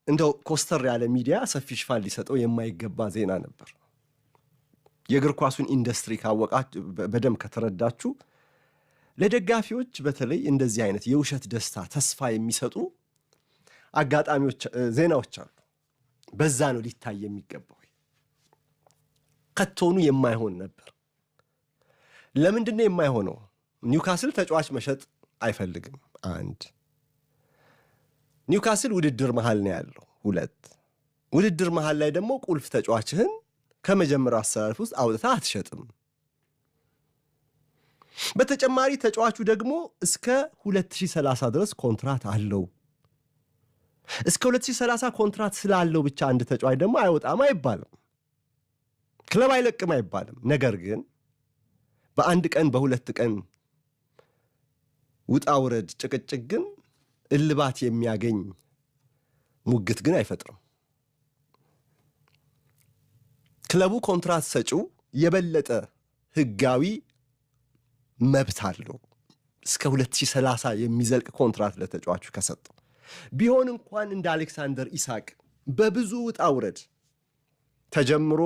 እንደው ኮስተር ያለ ሚዲያ ሰፊ ሽፋን ሊሰጠው የማይገባ ዜና ነበር። የእግር ኳሱን ኢንዱስትሪ ካወቃችሁ በደም ከተረዳችሁ ለደጋፊዎች በተለይ እንደዚህ አይነት የውሸት ደስታ ተስፋ የሚሰጡ አጋጣሚዎች ዜናዎች አሉ። በዛ ነው ሊታይ የሚገባው። ከቶኑ የማይሆን ነበር። ለምንድነው የማይሆነው? ኒውካስል ተጫዋች መሸጥ አይፈልግም። አንድ ኒውካስል ውድድር መሃል ነው ያለው። ሁለት ውድድር መሃል ላይ ደግሞ ቁልፍ ተጫዋችህን ከመጀመሪያው አሰላለፍ ውስጥ አውጥታ አትሸጥም። በተጨማሪ ተጫዋቹ ደግሞ እስከ 2030 ድረስ ኮንትራት አለው። እስከ 2030 ኮንትራት ስላለው ብቻ አንድ ተጫዋች ደግሞ አይወጣም አይባልም። ክለብ አይለቅም አይባልም። ነገር ግን በአንድ ቀን በሁለት ቀን ውጣ ውረድ ጭቅጭቅ ግን እልባት የሚያገኝ ሙግት ግን አይፈጥርም። ክለቡ ኮንትራት ሰጪው የበለጠ ህጋዊ መብት አለው እስከ 2030 የሚዘልቅ ኮንትራት ለተጫዋቹ ከሰጠው። ቢሆን እንኳን እንደ አሌክሳንደር ኢሳቅ በብዙ ውጣ ውረድ ተጀምሮ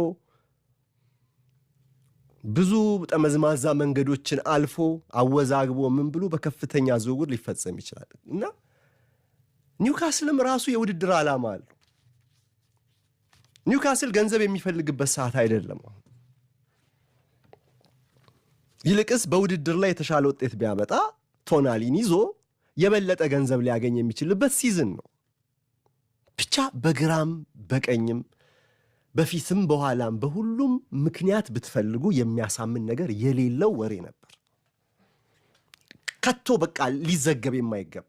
ብዙ ጠመዝማዛ መንገዶችን አልፎ አወዛግቦ ምን ብሎ በከፍተኛ ዝውውር ሊፈጸም ይችላል እና ኒውካስልም ራሱ የውድድር ዓላማ አለው። ኒውካስል ገንዘብ የሚፈልግበት ሰዓት አይደለም። ይልቅስ በውድድር ላይ የተሻለ ውጤት ቢያመጣ ቶናሊን ይዞ የበለጠ ገንዘብ ሊያገኝ የሚችልበት ሲዝን ነው። ብቻ በግራም በቀኝም በፊትም በኋላም በሁሉም ምክንያት ብትፈልጉ የሚያሳምን ነገር የሌለው ወሬ ነበር። ከቶ በቃ ሊዘገብ የማይገባ